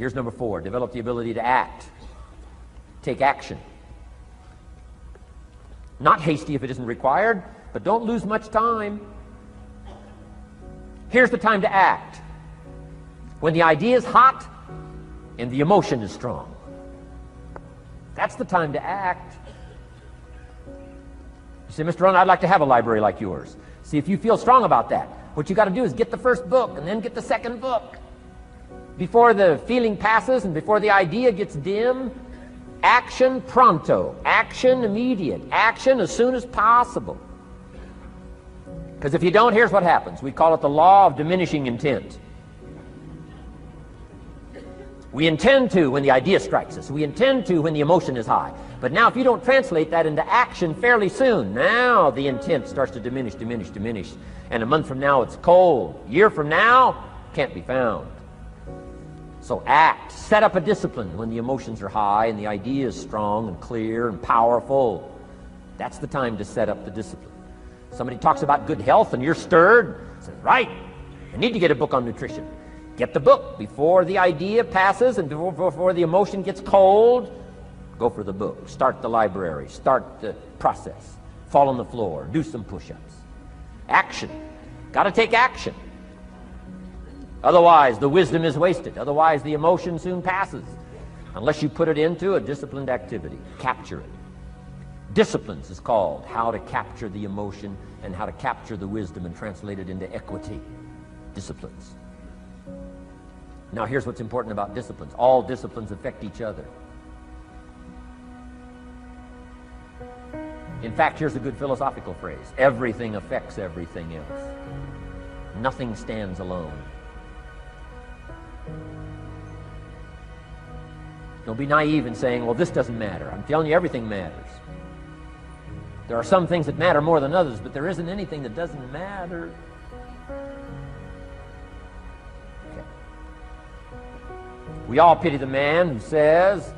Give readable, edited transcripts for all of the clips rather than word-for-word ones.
Here's number 4. Develop the ability to act. Take action. Not hasty if it isn't required, but don't lose much time. Here's the time to act. When the idea is hot and the emotion is strong. That's the time to act. You say, Mr. Rohn, I'd like to have a library like yours. See, if you feel strong about that, what you got to do is get the first book and then get the second book. Before the feeling passes and before the idea gets dim, action pronto, action immediate, action as soon as possible. Because if you don't, here's what happens. We call it the law of diminishing intent. We intend to when the idea strikes us. We intend to when the emotion is high. But now if you don't translate that into action fairly soon, now the intent starts to diminish. And a month from now it's cold. A year from now, can't be found. So act. Set up a discipline when the emotions are high and the idea is strong and clear and powerful. That's the time to set up the discipline. Somebody talks about good health and you're stirred. Says, right, I need to get a book on nutrition. Get the book before the idea passes and before the emotion gets cold. Go for the book. Start the library. Start the process. Fall on the floor. Do some push-ups. Action. Got to take action. Otherwise, the wisdom is wasted. Otherwise, the emotion soon passes. Unless you put it into a disciplined activity. Capture it. Disciplines is called how to capture the emotion and how to capture the wisdom and translate it into equity. Disciplines. Now, here's what's important about disciplines. All disciplines affect each other. In fact, here's a good philosophical phrase. Everything affects everything else. Nothing stands alone. Don't be naive in saying, well, this doesn't matter. I'm telling you, everything matters. There are some things that matter more than others, but there isn't anything that doesn't matter. Okay. We all pity the man who says,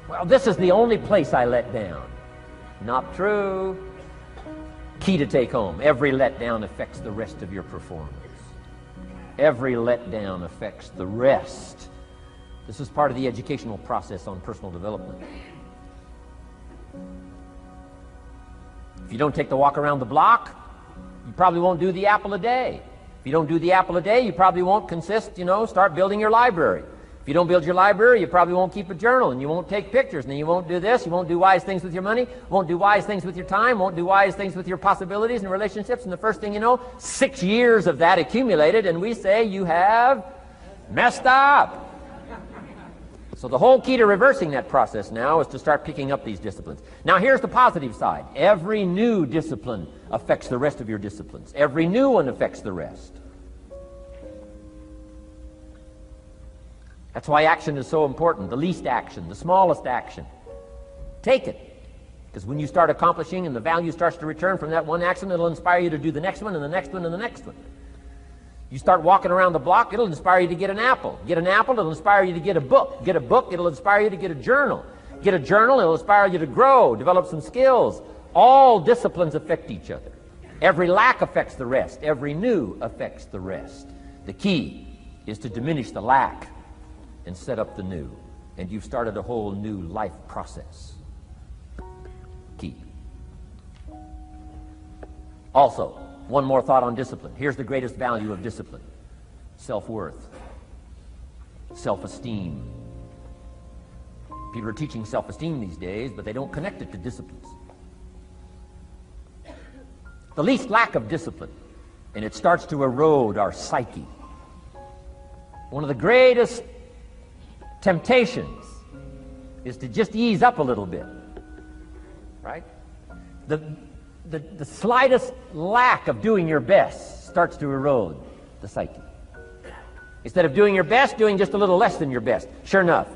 well, this is the only place I let down. Not true. Key to take home. Every letdown affects the rest of your performance. Every letdown affects the rest. This is part of the educational process on personal development. If you don't take the walk around the block, you probably won't do the apple a day. If you don't do the apple a day, you probably won't start building your library. If you don't build your library, you probably won't keep a journal, and you won't take pictures, and then you won't do this, you won't do wise things with your money, won't do wise things with your time, won't do wise things with your possibilities and relationships, and the first thing you know, 6 years of that accumulated, and we say you have messed up. So the whole key to reversing that process now is to start picking up these disciplines. Now here's the positive side. Every new discipline affects the rest of your disciplines. Every new one affects the rest. That's why action is so important. The least action, the smallest action. Take it. Because when you start accomplishing and the value starts to return from that one action, it'll inspire you to do the next one and the next one and the next one. You start walking around the block, it'll inspire you to get an apple. Get an apple, it'll inspire you to get a book. Get a book, it'll inspire you to get a journal. Get a journal, it'll inspire you to grow, develop some skills. All disciplines affect each other. Every lack affects the rest. Every new affects the rest. The key is to diminish the lack and set up the new. And you've started a whole new life process. Key. Also, one more thought on discipline. Here's the greatest value of discipline. Self-worth. Self-esteem. People are teaching self-esteem these days, but they don't connect it to disciplines. The least lack of discipline, and it starts to erode our psyche. One of the greatest temptations is to just ease up a little bit, right? The slightest lack of doing your best starts to erode the psyche. Instead of doing your best, doing just a little less than your best. Sure enough,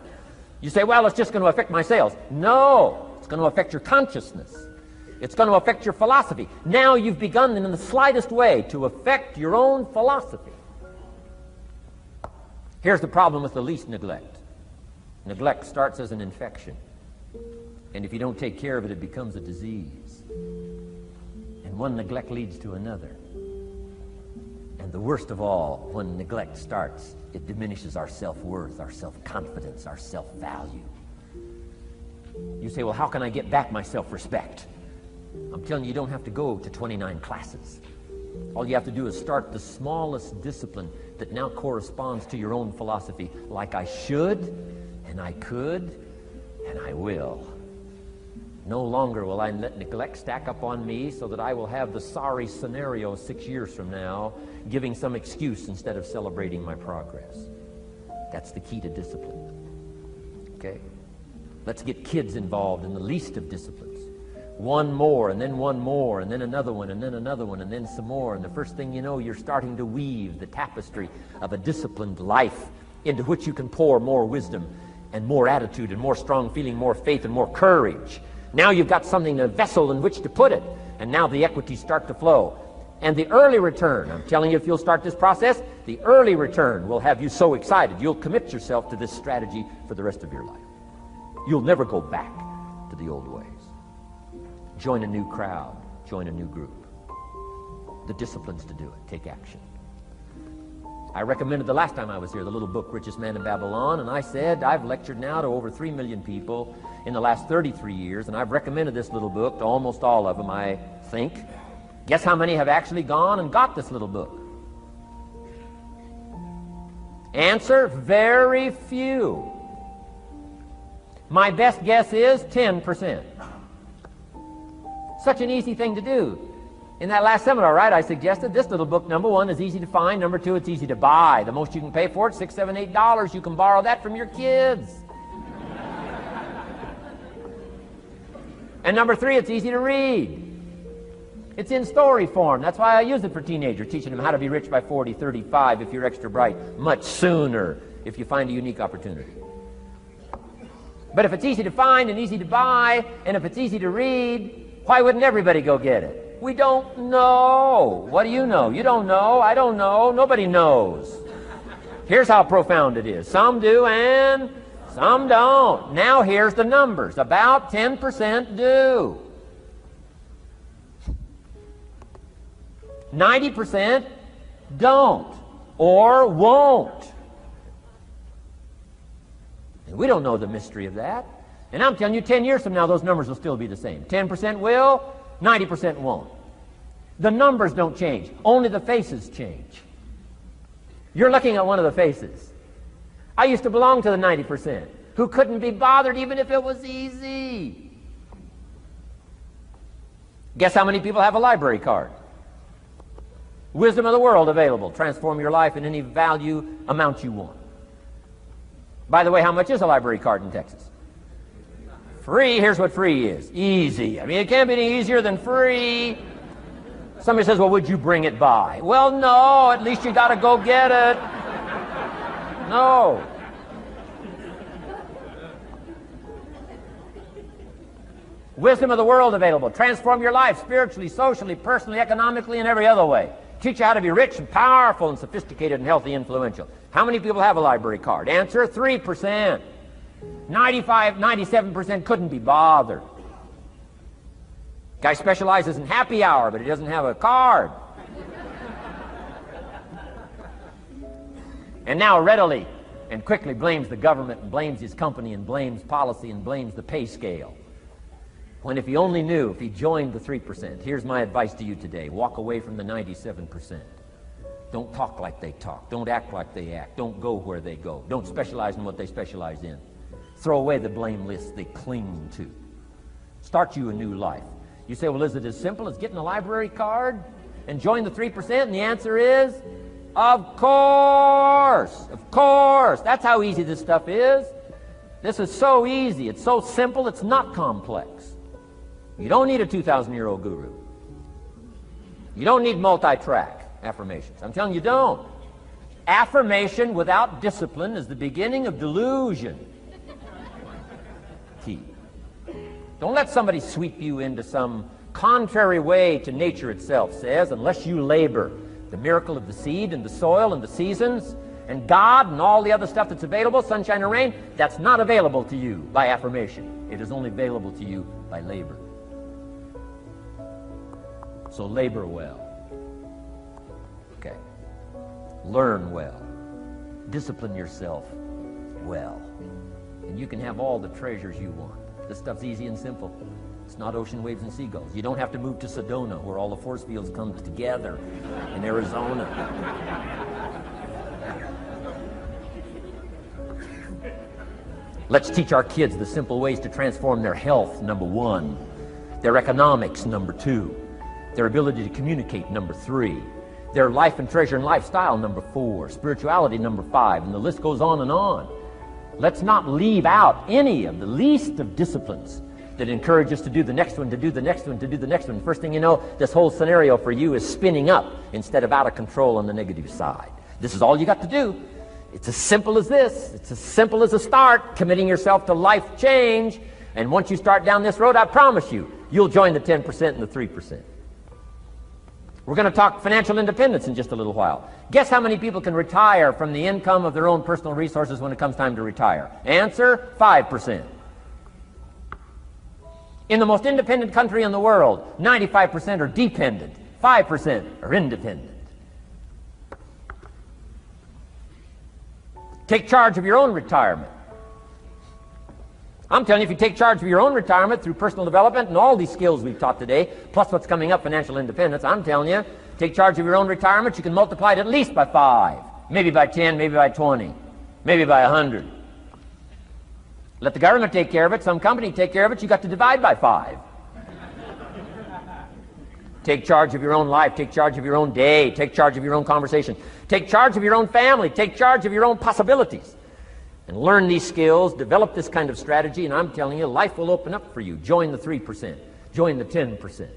you say, well, it's just going to affect my sales. No, it's going to affect your consciousness. It's going to affect your philosophy. Now you've begun in the slightest way to affect your own philosophy. Here's the problem with the least neglect. Neglect starts as an infection. And if you don't take care of it, it becomes a disease. And one neglect leads to another. And the worst of all, when neglect starts, it diminishes our self-worth, our self-confidence, our self-value. You say, well, how can I get back my self-respect? I'm telling you, you don't have to go to 29 classes. All you have to do is start the smallest discipline that now corresponds to your own philosophy, like I should, and I could, and I will. No longer will I let neglect stack up on me so that I will have the sorry scenario 6 years from now, giving some excuse instead of celebrating my progress. That's the key to discipline. Okay? Let's get kids involved in the least of disciplines. One more, and then one more, and then another one, and then another one, and then some more. And the first thing you know, you're starting to weave the tapestry of a disciplined life into which you can pour more wisdom and more attitude and more strong feeling, more faith and more courage. Now you've got something, a vessel in which to put it, and now the equities start to flow. And the early return, I'm telling you, if you'll start this process, the early return will have you so excited, you'll commit yourself to this strategy for the rest of your life. You'll never go back to the old ways. Join a new crowd, join a new group. The disciplines to do it, take action. I recommended the last time I was here the little book, Richest Man in Babylon, and I said I've lectured now to over 3 million people in the last 33 years, and I've recommended this little book to almost all of them, I think. Guess how many have actually gone and got this little book? Answer, very few. My best guess is 10%. Such an easy thing to do. In that last seminar, right, I suggested this little book, number one, is easy to find. Number two, it's easy to buy. The most you can pay for it, $6, $7, $8. You can borrow that from your kids. And number three, it's easy to read. It's in story form. That's why I use it for teenagers, teaching them how to be rich by 40, 35, if you're extra bright, much sooner, if you find a unique opportunity. But if it's easy to find and easy to buy, and if it's easy to read, why wouldn't everybody go get it? We don't know. What do you know? You don't know. I don't know. Nobody knows. Here's how profound it is. Some do and some don't. Now here's the numbers. About 10% do. 90% don't or won't. And we don't know the mystery of that. And I'm telling you, 10 years from now, those numbers will still be the same. 10% will, 90% won't. The numbers don't change. Only the faces change. You're looking at one of the faces. I used to belong to the 90% who couldn't be bothered even if it was easy. Guess how many people have a library card? Wisdom of the world available. Transform your life in any value amount you want. By the way, how much is a library card in Texas? Free. Here's what free is. Easy. I mean, it can't be any easier than free. Somebody says, well, would you bring it by? Well, no. At least you got to go get it. No. Wisdom of the world available. Transform your life spiritually, socially, personally, economically, and every other way. Teach you how to be rich and powerful and sophisticated and healthy, influential. How many people have a library card? Answer, 3%. 95, 97% couldn't be bothered. Guy specializes in happy hour, but he doesn't have a card. And now readily and quickly blames the government and blames his company and blames policy and blames the pay scale. When if he only knew, if he joined the 3%, here's my advice to you today. Walk away from the 97%. Don't talk like they talk. Don't act like they act. Don't go where they go. Don't specialize in what they specialize in. Throw away the blame list they cling to. Start you a new life. You say, well, is it as simple as getting a library card and join the 3%? And the answer is, of course. Of course. That's how easy this stuff is. This is so easy. It's so simple. It's not complex. You don't need a 2,000-year-old guru. You don't need multi-track affirmations. I'm telling you, don't. Affirmation without discipline is the beginning of delusion. Key. Don't let somebody sweep you into some contrary way to nature itself says, unless you labor. The miracle of the seed and the soil and the seasons and God and all the other stuff that's available, sunshine and rain, that's not available to you by affirmation. It is only available to you by labor. So labor well. Okay. Learn well. Discipline yourself well, and you can have all the treasures you want. This stuff's easy and simple. It's not ocean waves and seagulls. You don't have to move to Sedona, where all the force fields come together in Arizona. Let's teach our kids the simple ways to transform their health, number 1. Their economics, number 2. Their ability to communicate, number 3. Their life and treasure and lifestyle, number 4. Spirituality, number 5. And the list goes on and on. Let's not leave out any of the least of disciplines that encourage us to do the next one, to do the next one, to do the next one. First thing you know, this whole scenario for you is spinning up instead of out of control on the negative side. This is all you got to do. It's as simple as this. It's as simple as a start, committing yourself to life change. And once you start down this road, I promise you, you'll join the 10% and the 3%. We're going to talk financial independence in just a little while. Guess how many people can retire from the income of their own personal resources when it comes time to retire? Answer, 5%. In the most independent country in the world, 95% are dependent, 5% are independent. Take charge of your own retirement. I'm telling you, if you take charge of your own retirement through personal development and all these skills we've taught today, plus what's coming up, financial independence, I'm telling you, take charge of your own retirement, you can multiply it at least by 5, maybe by 10, maybe by 20, maybe by 100. Let the government take care of it, some company take care of it, you got to divide by 5. Take charge of your own life, take charge of your own day, take charge of your own conversation, take charge of your own family, take charge of your own possibilities. And learn these skills, develop this kind of strategy, and I'm telling you, life will open up for you. Join the 3%. Join the 10%.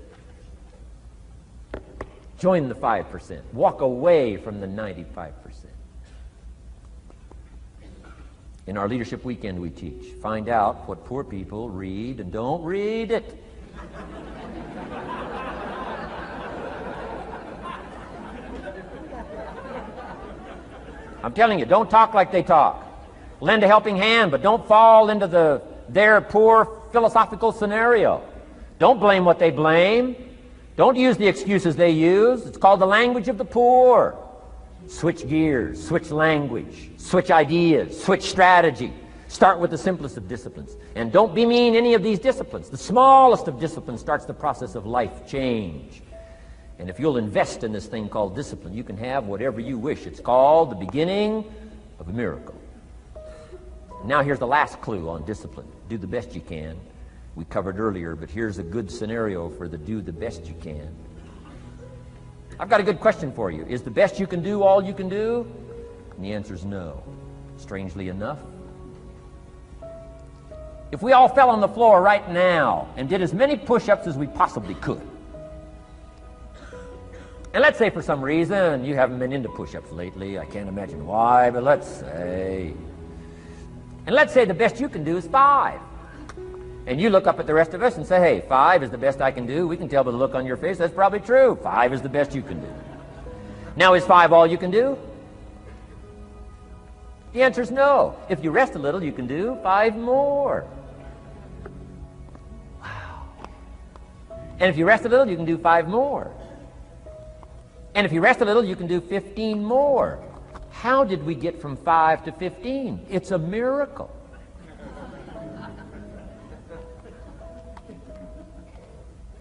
Join the 5%. Walk away from the 95%. In our Leadership Weekend we teach, find out what poor people read and don't read it. I'm telling you, don't talk like they talk. Lend a helping hand, but don't fall into their poor philosophical scenario. Don't blame what they blame. Don't use the excuses they use. It's called the language of the poor. Switch gears, switch language, switch ideas, switch strategy. Start with the simplest of disciplines. And don't bemean any of these disciplines. The smallest of disciplines starts the process of life change. And if you'll invest in this thing called discipline, you can have whatever you wish. It's called the beginning of a miracle. Now here's the last clue on discipline. Do the best you can. We covered earlier, but here's a good scenario for the do the best you can. I've got a good question for you. Is the best you can do all you can do? And the answer is no. Strangely enough. If we all fell on the floor right now and did as many push-ups as we possibly could, and let's say for some reason you haven't been into push-ups lately, I can't imagine why, but let's say the best you can do is 5. And you look up at the rest of us and say, hey, 5 is the best I can do. We can tell by the look on your face that's probably true. 5 is the best you can do. Now, is 5 all you can do? The answer is no. If you rest a little, you can do 5 more. Wow. And if you rest a little, you can do 5 more. And if you rest a little, you can do 15 more. How did we get from 5 to 15? It's a miracle.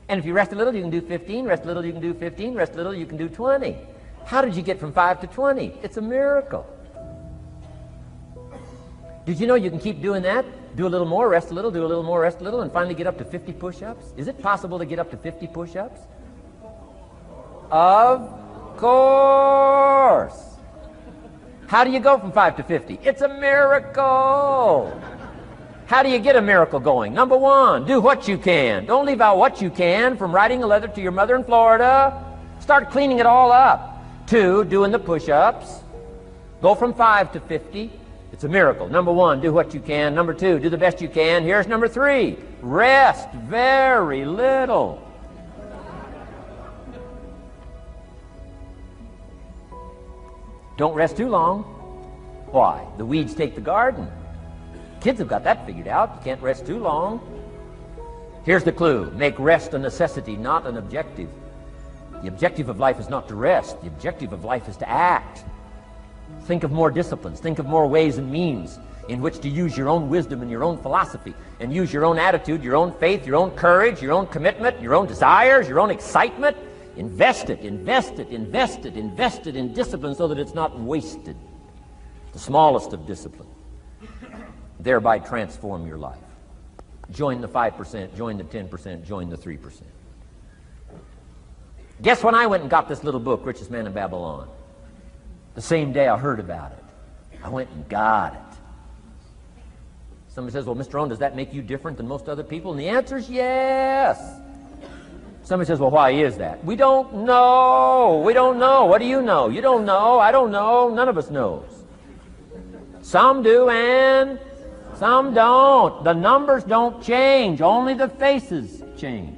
And if you rest a little, you can do 15. Rest a little, you can do 15. Rest a little, you can do 20. How did you get from 5 to 20? It's a miracle. Did you know you can keep doing that? Do a little more, rest a little, do a little more, rest a little, and finally get up to 50 push-ups? Is it possible to get up to 50 push-ups? Of course. How do you go from 5 to 50? It's a miracle. How do you get a miracle going? Number 1, do what you can. Don't leave out what you can, from writing a letter to your mother in Florida. Start cleaning it all up. 2, doing the push-ups. Go from 5 to 50. It's a miracle. Number 1, do what you can. Number 2, do the best you can. Here's number 3, rest very little. Don't rest too long. Why? The weeds take the garden. Kids have got that figured out. You can't rest too long. Here's the clue. Make rest a necessity, not an objective. The objective of life is not to rest. The objective of life is to act. Think of more disciplines. Think of more ways and means in which to use your own wisdom and your own philosophy, and use your own attitude, your own faith, your own courage, your own commitment, your own desires, your own excitement. Invest it, invest it, invest it, invest it in discipline so that it's not wasted. The smallest of discipline. Thereby transform your life. Join the 5%, join the 10%, join the 3%. Guess when I went and got this little book, Richest Man in Babylon? The same day I heard about it. I went and got it. Somebody says, well, Mr. Rohn, does that make you different than most other people? And the answer is yes. Somebody says, well, why is that? We don't know. We don't know. What do you know? You don't know. I don't know. None of us knows. Some do and some don't. The numbers don't change. Only the faces change.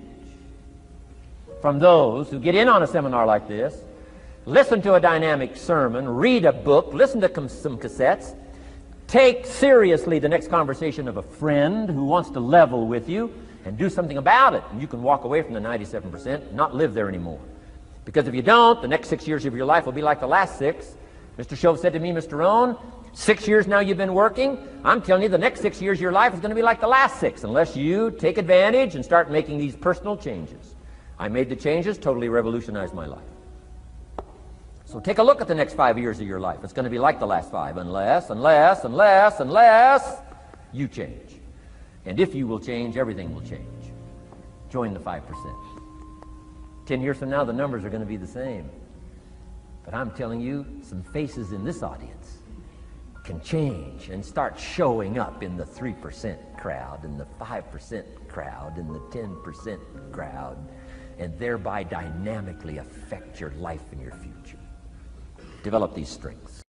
From those who get in on a seminar like this, listen to a dynamic sermon, read a book, listen to some cassettes, take seriously the next conversation of a friend who wants to level with you, and do something about it. And you can walk away from the 97% and not live there anymore. Because if you don't, the next 6 years of your life will be like the last 6. Mr. Shove said to me, Mr. Rohn, 6 years now you've been working. I'm telling you, the next 6 years of your life is going to be like the last 6, unless you take advantage and start making these personal changes. I made the changes, totally revolutionized my life. So take a look at the next 5 years of your life. It's going to be like the last 5, unless you change. And if you will change, everything will change. Join the 5%. 10 years from now, the numbers are going to be the same. But I'm telling you, some faces in this audience can change and start showing up in the 3% crowd, and the 5% crowd, and the 10% crowd, and thereby dynamically affect your life and your future. Develop these strengths.